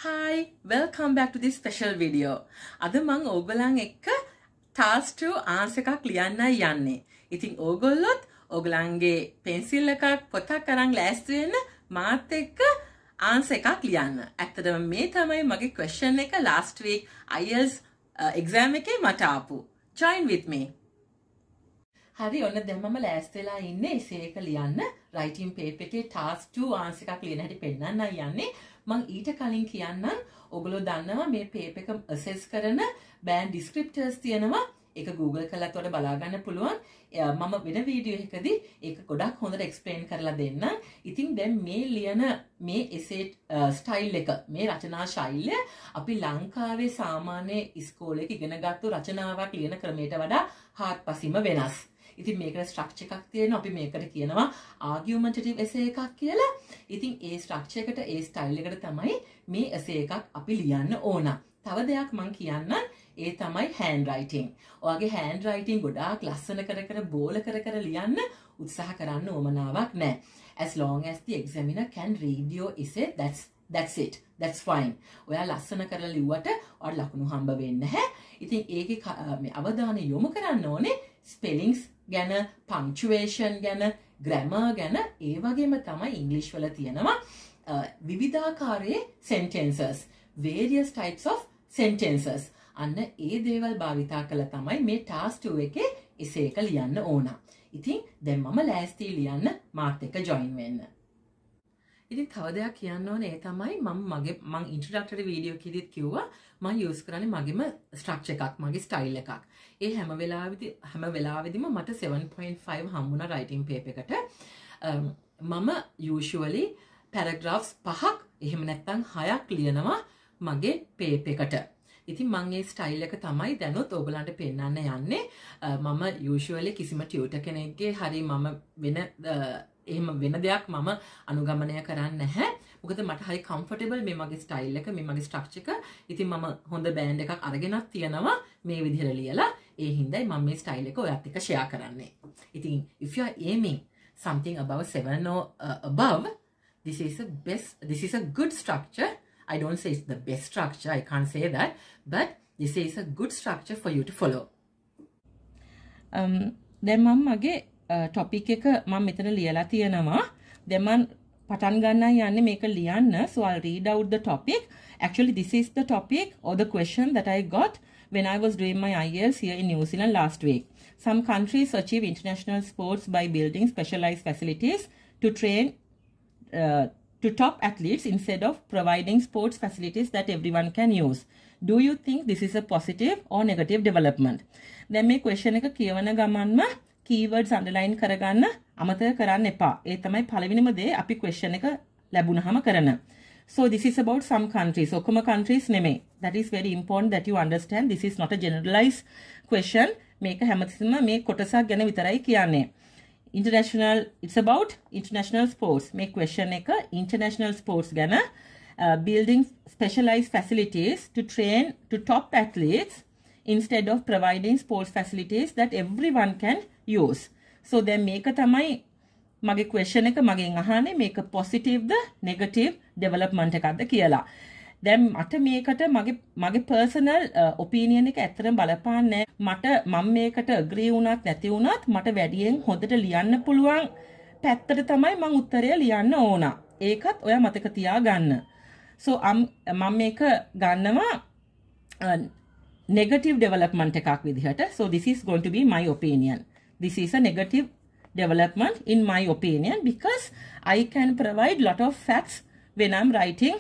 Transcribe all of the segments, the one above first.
Hi, welcome back to this special video. අද මම ඕගොල්ලන් එක්ක task 2 answer එකක් ලියන්නයි යන්නේ. ඉතින් ඕගොල්ලොත් ඕගොල්ලන්ගේ pencil එකක් පොතක් අරන් ලෑස්ති වෙන්න මාත් එක්ක answer එකක් ලියන්න. ඇත්තටම මේ තමයි මගේ question එක last week IELTS exam එකේ මට ආපු. Join with me. හරි ඔන්න දැන් මම ලෑස්ති වෙලා ඉන්නේ essay එක ලියන්න. writing paper එකේ task 2 answer එකක් ලියන හැටි පෙන්නන්නයි යන්නේ. මං ඊට කලින් කියන්නම් ඔගොල්ලෝ දන්නවා මේ පේපර් එක assess කරන band descriptors තියෙනවා ඒක Google කරලාත් ඔයාලට බලා ගන්න පුළුවන් මම වෙන වීඩියෝ එකකදී ඒක ගොඩක් හොඳට explain කරලා දෙන්නම් ඉතින් දැන් මේ ලියන මේ essay style එක මේ රචනා ශෛලිය අපි ලංකාවේ සාමාන්‍ය ඉස්කෝලේක ඉගෙනගත්තු රචනාවක් ලියන ක්‍රමයට වඩා හාත්පසින්ම වෙනස් ඉතින් මේකට ස්ට්‍රක්චර් එකක් තියෙනවා අපි මේකට කියනවා ආගියුමන්ටටිව් essay එකක් කියලා. ඉතින් ඒ ස්ට්‍රක්චර් එකට ඒ ස්ටයිල් එකට තමයි මේ essay එකක් අපි ලියන්න ඕන. තව දෙයක් මම කියන්නම් ඒ තමයි hand writing. ඔයාගේ hand writing ගොඩාක් ලස්සන කර බෝල කර ලියන්න උත්සාහ කරන්න ඕමනාවක් නැහැ. As long as the examiner can read your essay that's it. That's fine. ඔයා ලස්සන කරලා ලිව්වට ඔයාලට ලකුණු හම්බ වෙන්නේ නැහැ. ඉතින් ඒකේ මේ අවධානය යොමු කරන්න ඕනේ spellings ගැන punctuation ගැන grammar ගැන ඒ වගේම තමයි English වල තියෙනවා විවිධාකාරයේ sentences various types of sentences අන්න ඒ දේවල් භාවිතා කළා තමයි මේ task 2 එකේ essay එක ලියන්න ඕන. ඉතින් දැන් මම ලෑස්ති ලියන්න මාත් එක්ක join වෙන්න. ඉතින් තව දෙයක් කියන්න ඕනේ ඒ තමයි මම introductory video එකේදීත් කිව්වා මම use කරන්නේ මගේම structure එකක් මගේ style එකක්. ඒ හැම වෙලාවෙදිම මට 7.5 හම්බුණා writing paper එකට. මම usually paragraphs 5ක් එහෙම නැත්නම් 6ක් ලියනවා මගේ paper එකට. ඉතින් මම මේ style එක තමයි දැනුත් ඕගලන්ට පෙන්නන්න යන්නේ. මම usually කිසිම tutor කෙනෙක්ගේ හරි මම එහෙම වෙන දෙයක් මම අනුගමනය කරන්නේ නැහැ. මොකද මට හරි comfortable මේ මගේ style එක, මේ මගේ structure එක. ඉතින් මම හොඳ band එකක් අරගෙනත් තියනවා මේ විදිහට ලියලා. ඒ හින්දායි මම මේ style එක ඔයත් එක්ක share කරන්නේ. ඉතින් if you are aiming something above 7 or above, this is a good structure. I don't say it's the best structure. I can't say that, but this is a good structure for you to follow. දැන් මම මගේ topic එක මම මෙතන ලියලා තියෙනවා. දැන් මම පටන් ගන්නයි යන්නේ මේක ලියන්න. So I'll read out the topic. Actually this is the topic or the question that I got when I was doing my IELTS here in New Zealand last week. Some countries achieve international sports by building specialized facilities to train to top athletes instead of providing sports facilities that everyone can use. Do you think this is a positive or negative development? දැන් මේ question එක කියවන ගමන්ම keywords underline කරගන්න අමතක කරන්න එපා. ඒ තමයි පළවෙනිම දේ අපි question එක ලැබුණාම කරන. So this is about some countries. ඔක්කොම countries නෙමෙයි. That is very important that you understand. This is not a generalized question. මේක හැමතිස්සෙම මේ කොටසක් ගැන විතරයි කියන්නේ. It's about international sports. මේ question එක international sports ගැන building specialized facilities to train to top athletes instead of providing sports facilities that everyone can use. So then මේක තමයි මගේ question එක මගෙන් අහන්නේ මේක positive ද negative development එකක්ද කියලා. දැන් මට මේකට මගේ personal opinion එක ඇත්තටම බලපාන්නේ මම මේකට agree වුණත් නැති වුණත් මට වැඩියෙන් හොඳට ලියන්න පුළුවන් පැත්තට තමයි මම උත්තරය ලියන්න ඕන. ඒකත් ඔයා මතක තියාගන්න. So මම මේක ගන්නවා negative development එකක් විදිහට. So this is going to be my opinion. This is a negative development in my opinion because I can provide lot of facts when I'm writing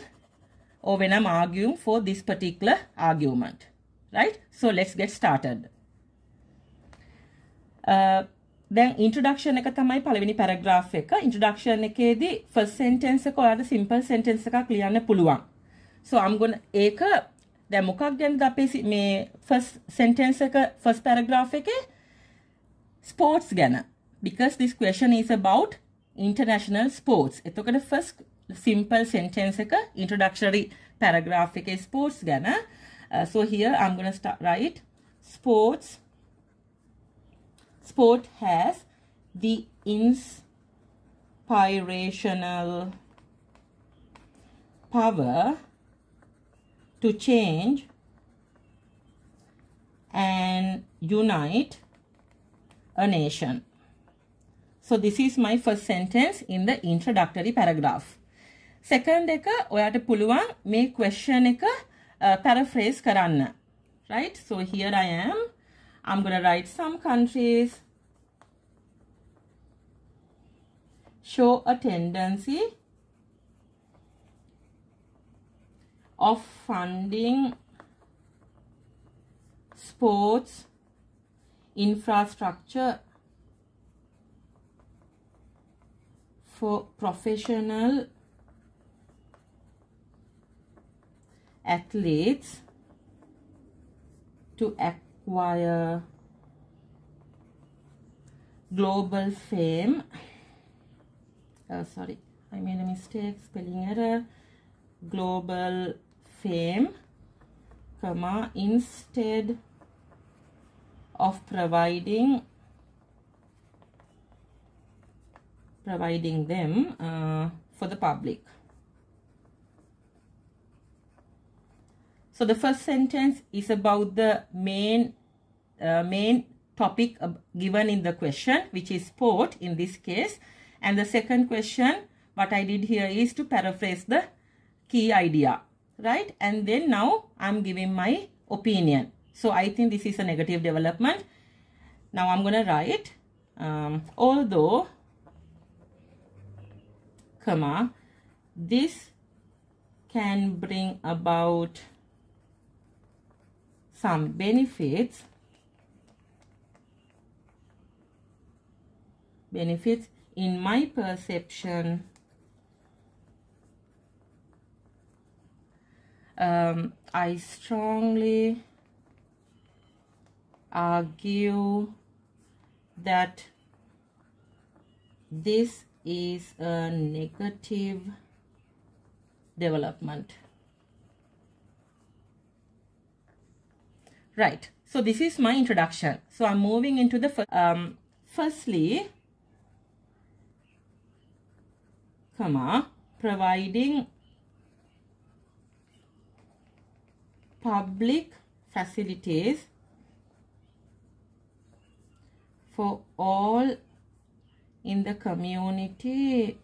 or when I'm arguing for this particular argument. Right? So let's get started. Then introduction එක තමයි පළවෙනි paragraph එක. Introduction එකේදී first sentence එක ඔයාලට simple sentence එකක් ලියන්න පුළුවන්. So I'm going ඒක දැන් මොකක් ගැනද අපේ මේ first sentence එක first paragraph එකේ sports ගැන. Because this question is about international sports. එතකොට first simple sentence එක introductory paragraph එකේ sports ගැන. So here I'm going to write sport has the inspirational power to change and unite a nation. So this is my first sentence in the introductory paragraph. Second එක ඔයාට පුළුවන් මේ question එක paraphrase කරන්න. Right? So here I am. I'm going to write some countries show a tendency of funding sports infrastructure for professional athletes to acquire global fame. Sorry, I made a mistake, spelling error. Global fame, comma, instead of providing them for the public. So the first sentence is about the main topic given in the question, which is sport in this case. And the second question, what I did here is to paraphrase the key idea, right? And then now I'm giving my opinion. So I think this is a negative development. Now I'm going to write, although, comma, this can bring about some benefits in my perception, I strongly argue that this is a negative development. Right. So this is my introduction. So I'm moving into the firstly, comma, providing public facilities for all in the community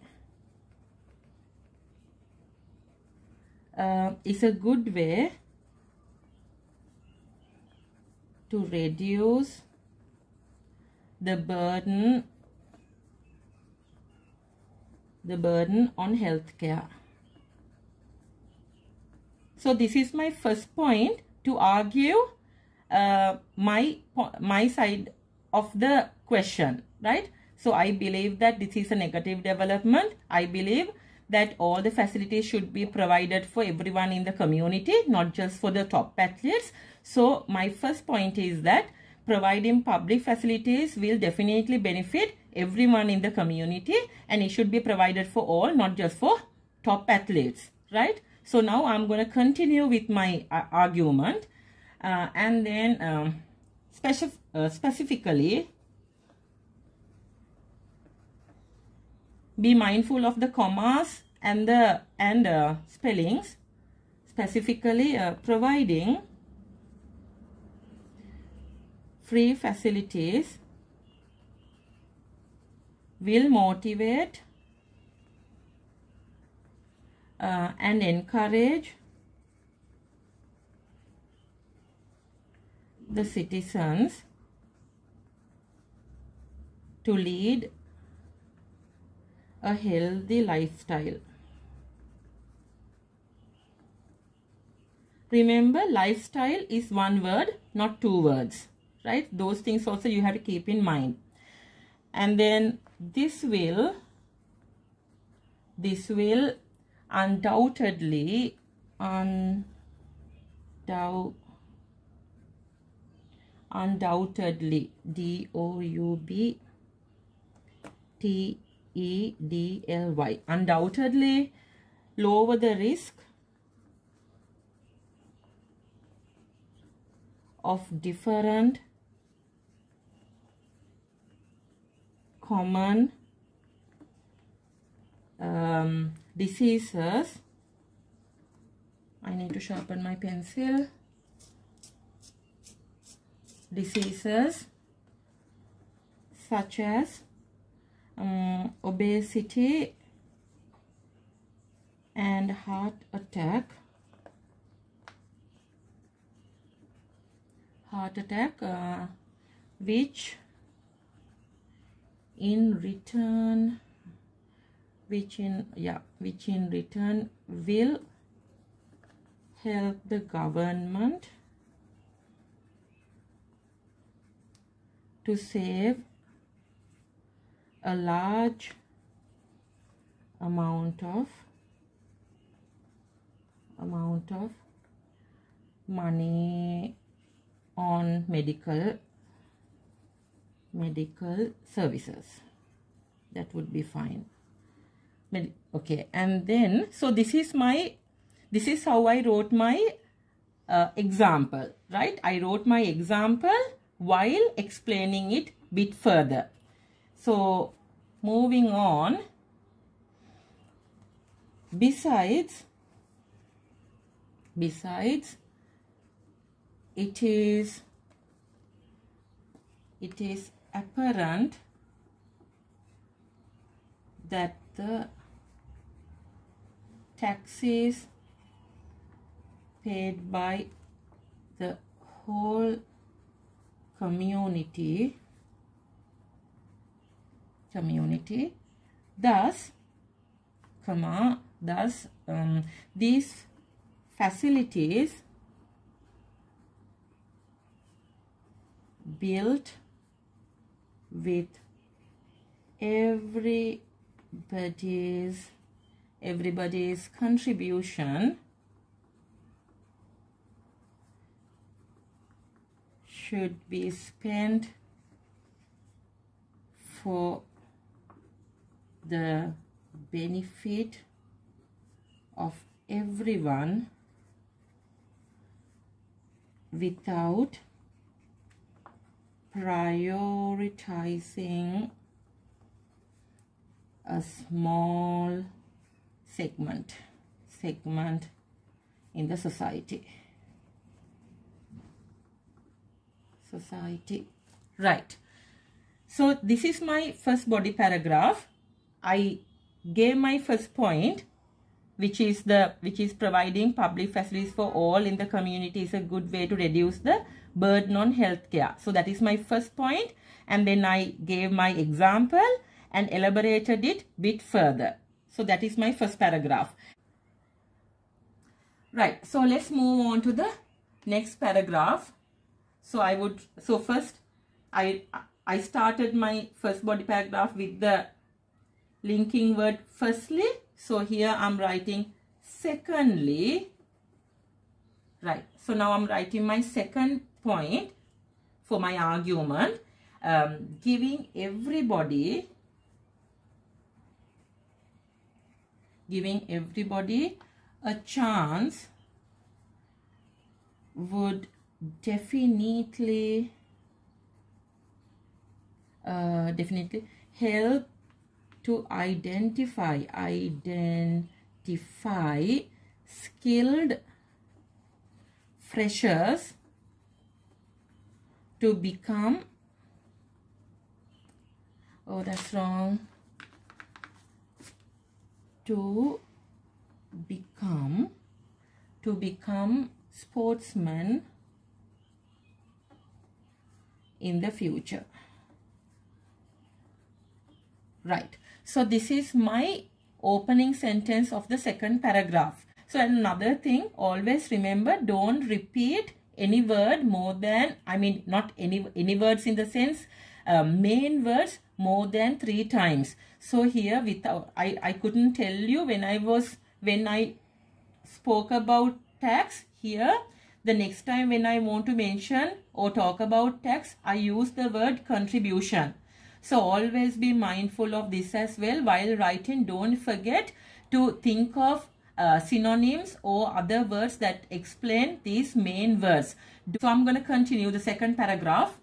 is a good way to reduce the burden on healthcare. So this is my first point to argue my side of the question, right? So I believe that this is a negative development. I believe that all the facilities should be provided for everyone in the community, not just for the top athletes. So my first point is that providing public facilities will definitely benefit everyone in the community, and it should be provided for all, not just for top athletes, right? So now I'm going to continue with my argument and then specifically be mindful of the commas and the spellings. Specifically providing free facilities will motivate and encourage the citizens to lead a healthy lifestyle. Remember, lifestyle is one word, not two words, right? Those things also you have to keep in mind. And then this will undoubtedly DOUBTEDLY, undoubtedly lower the risk of different common diseases I need to sharpen my pencil. Diseases such as obesity and heart attack. Which in return will help the government to save a large amount of money on medical services. That would be fine. Okay, and then so this is how I wrote my example, right? I wrote my example while explaining it bit further. So moving on, besides it is apparent that the taxes paid by the whole community, thus these facilities built with everybody's contribution should be spent for the benefit of everyone without prioritizing a small segment in the society. Right. So this is my first body paragraph. I gave my first point, which is providing public facilities for all in the community is a good way to reduce the burden on healthcare. So that is my first point, and then I gave my example and elaborated it bit further. So that is my first paragraph. Right, so let's move on to the next paragraph. So first I started my first body paragraph with the linking word firstly. So here I'm writing secondly. Right, so now I'm writing my second point for my argument, giving everybody a chance would definitely help to identify skilled freshers to become, oh that's wrong, to become sportsmen in the future. Right, so this is my opening sentence of the second paragraph. So another thing, always remember, don't repeat any word more than, not any words in the sense, main words more than 3 times. So here I couldn't tell you when I spoke about tax. Here the next time when I want to mention or talk about tax, I use the word contribution. So always be mindful of this as well. While writing, don't forget to think of synonyms or other words that explain these main words. So I'm going to continue the second paragraph.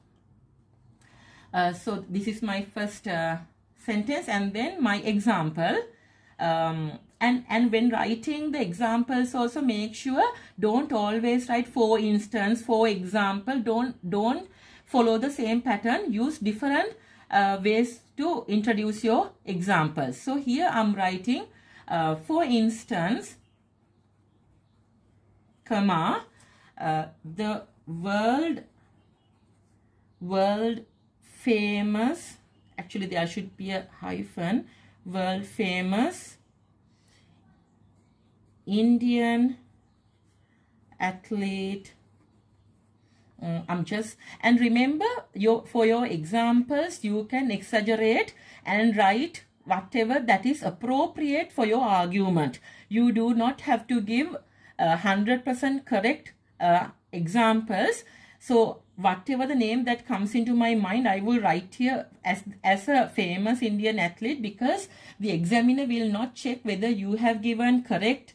So this is my first sentence and then my example. And when writing the examples also, make sure don't always write for instance, for example. Don't follow the same pattern. Use different ways to introduce your examples. So here I'm writing for instance, comma, the world famous, actually there should be a hyphen, world famous Indian athlete. And remember, for your examples you can exaggerate and write whatever that is appropriate for your argument. You do not have to give 100% correct examples. So whatever the name that comes into my mind, I will write here as a famous Indian athlete, because the examiner will not check whether you have given correct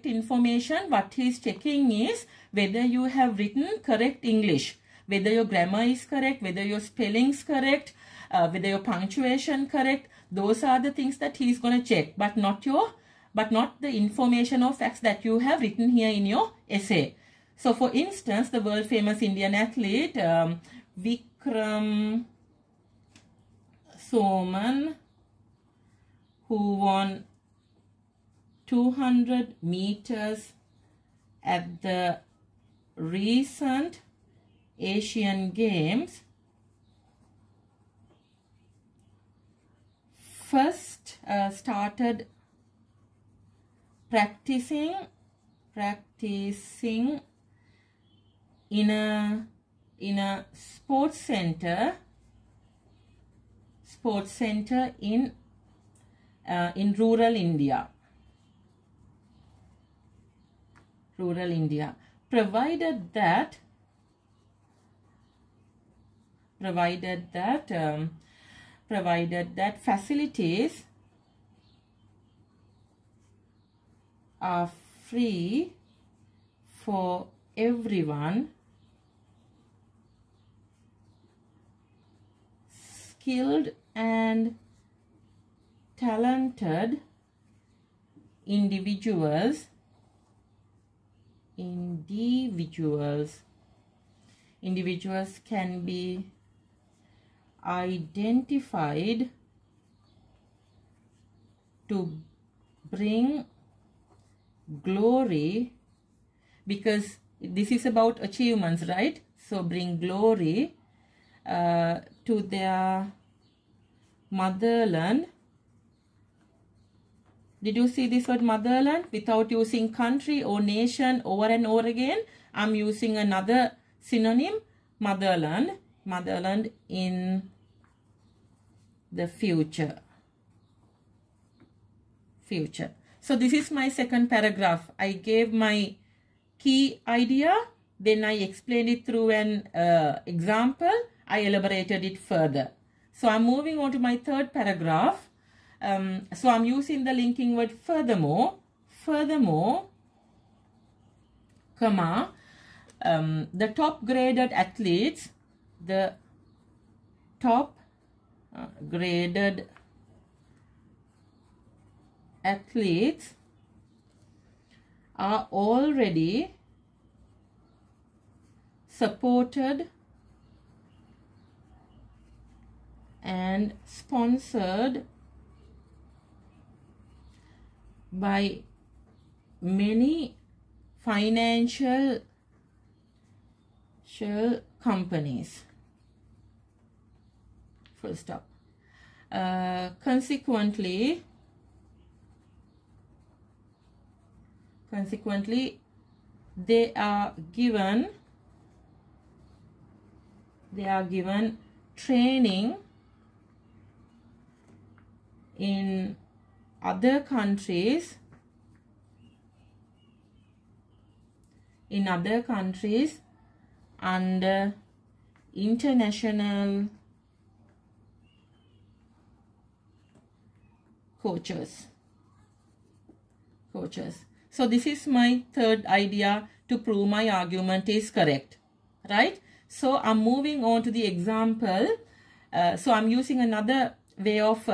information. What he is checking is whether you have written correct English, whether your grammar is correct, whether your spelling is correct, whether your punctuation correct. Those are the things that he is going to check, but not the information or facts that you have written here in your essay. So for instance, the world famous Indian athlete Vikram Soman, who won 200 meters at the recent Asian Games, first started practicing in a sports center in rural India, provided that facilities are free for everyone, skilled and talented individuals can be identified to bring glory, because this is about achievements, right? So bring glory to their motherland. Did you see this word motherland? Without using country or nation over and over again, I'm using another synonym, motherland in the future. So this is my second paragraph. I gave my key idea, then I explained it through an example. I elaborated it further. So I'm moving on to my third paragraph. So I'm using the linking word furthermore, comma, the top graded athletes, are already supported and sponsored by many financial companies. Full stop. Consequently, they are given training in other countries under international coaches. So this is my third idea to prove my argument is correct, right? So I'm moving on to the example. So I'm using another way of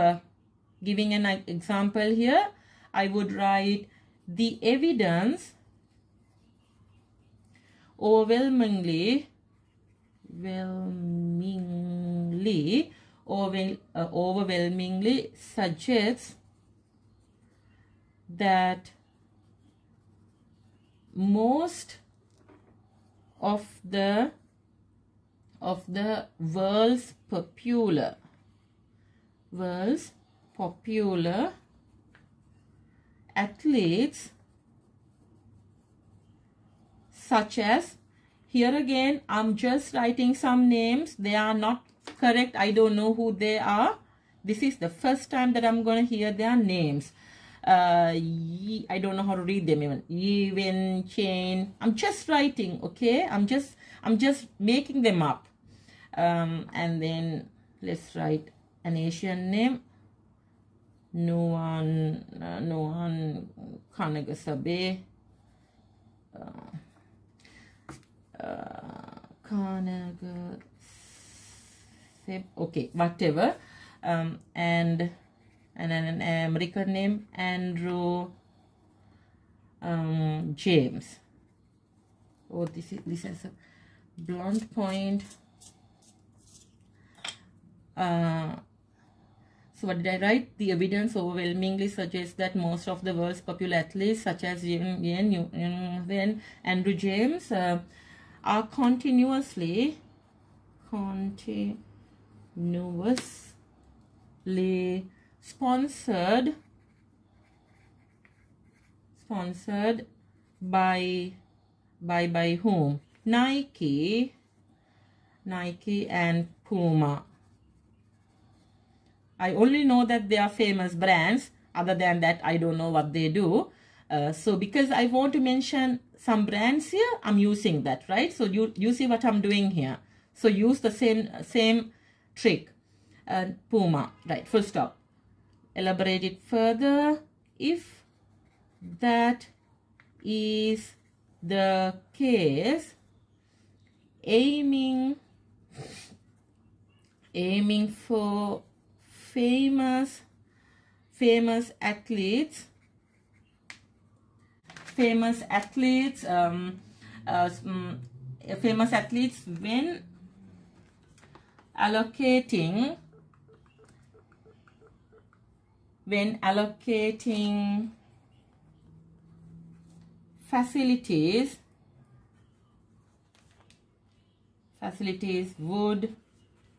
giving an example here. I would write the evidence overwhelmingly suggests that most of the world's popular athletes, such as, here again I'm just writing some names, they are not correct, I don't know who they are, this is the first time that I'm going to hear their names. I don't know how to read them even. Even chain. I'm just writing, okay? I'm just making them up. And then let's write an Asian name. Nuan Kanagasabe. Okay, whatever. And an American name, Andrew James. Oh, this is a blonde point. So what did I write? The evidence overwhelmingly suggests that most of the world's popular athletes, such as Andrew James, are continuously sponsored by whom? Nike and Puma. I only know that they are famous brands. Other than that, I don't know what they do. So because I want to mention some brands here, I'm using that, right? So you see what I'm doing here. So use the same trick. Puma, right, full stop. Elaborate it further. If that is the case, aiming for famous athletes when allocating facilities would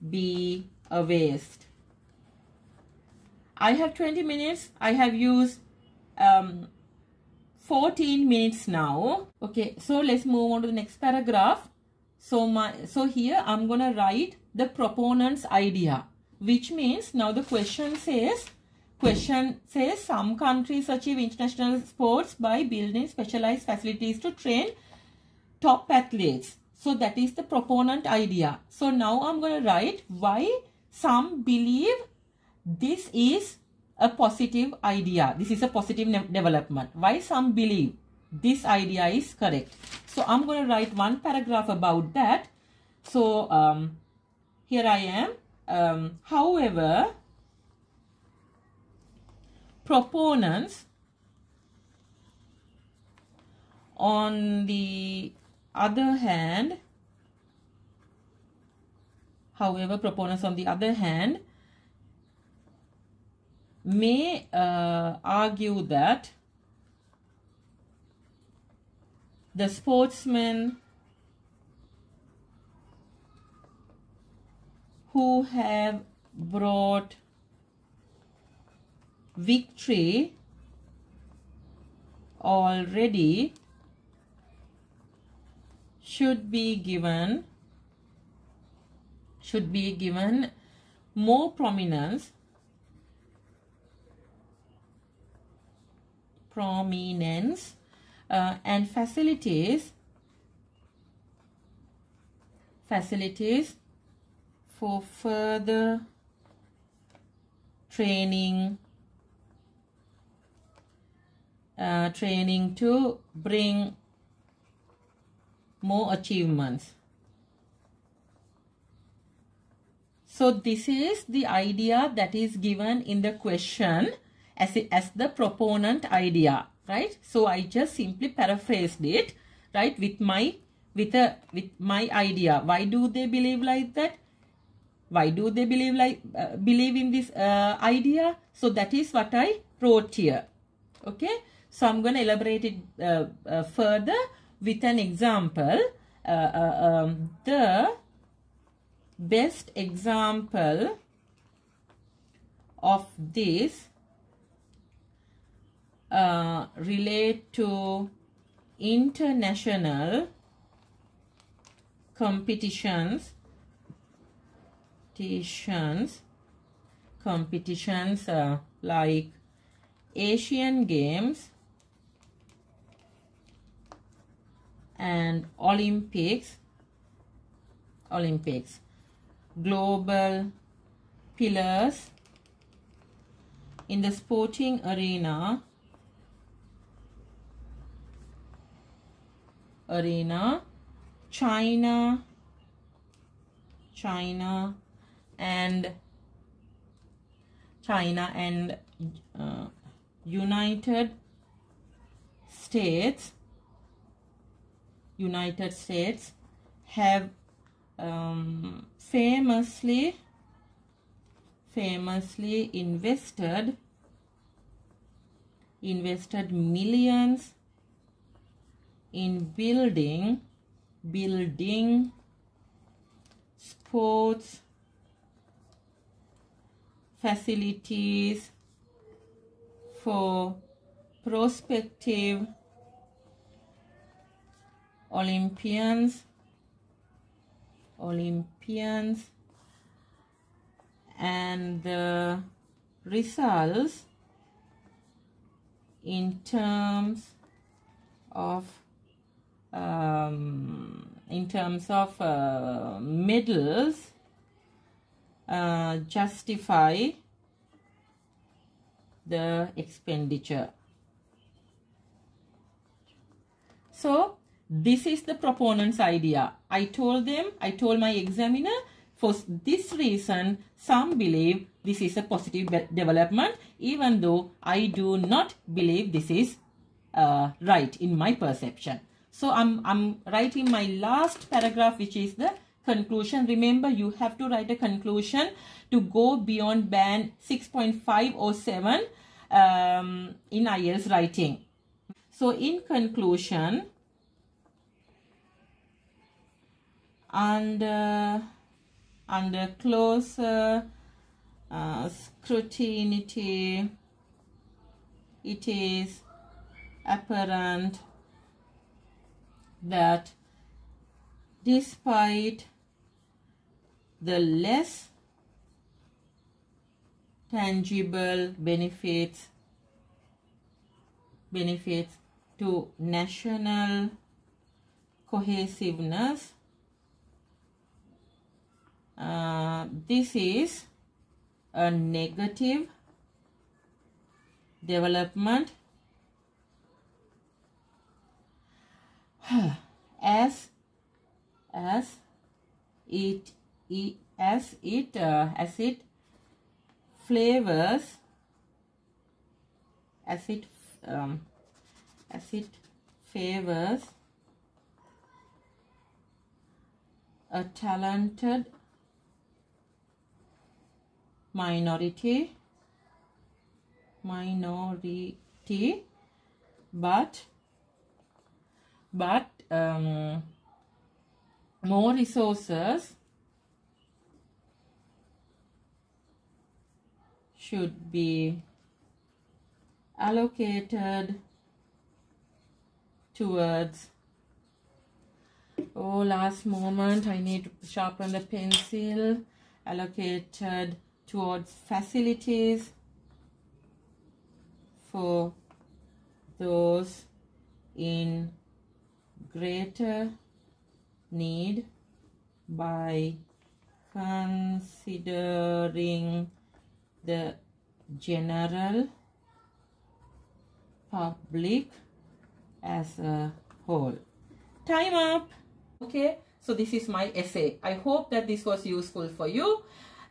be a waste. I have 20 minutes. I have used 14 minutes now. Okay, so let's move on to the next paragraph. So here I'm going to write the proponent's idea, which means now the question says some countries achieve international sports by building specialized facilities to train top athletes. So that is the proponent idea. So now I'm going to write why some believe this is a positive idea. This is a positive development. Why some believe this idea is correct. So I'm going to write one paragraph about that. So here I am. However, proponents on the other hand, may argue that the sportsmen who have brought victory already should be given more prominence and facilities for further training to bring more achievements. So this is the idea that is given in the question, as the proponent idea, right? So I just simply paraphrased it, right, with my idea. Why do they believe like that? Why do they believe in this idea? So that is what I wrote here. Okay, so I'm going to elaborate it further with an example. The best example of this relate to international competitions like Asian Games and Olympics, global pillars in the sporting arena, China and United States have famously invested millions in building sports facilities for prospective Olympians and the results in terms of medals justify the expenditure. So this is the proponent's idea. I told my examiner, for this reason, some believe this is a positive development, even though I do not believe this is right in my perception. So I'm writing my last paragraph, which is the conclusion. Remember, you have to write a conclusion to go beyond band 6.5 or 7 in IELTS writing. So in conclusion, under closer scrutiny, it is apparent that despite the less tangible benefits to national cohesiveness, this is a negative development as it favors a talented minority, but more resources should be allocated towards, last moment, I need to sharpen the pencil, allocated towards facilities for those in greater need by considering the general public as a whole. Time up. Okay, so this is my essay. I hope that this was useful for you.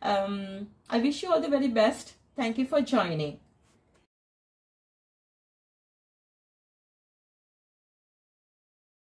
I wish you all the very best. Thank you for joining.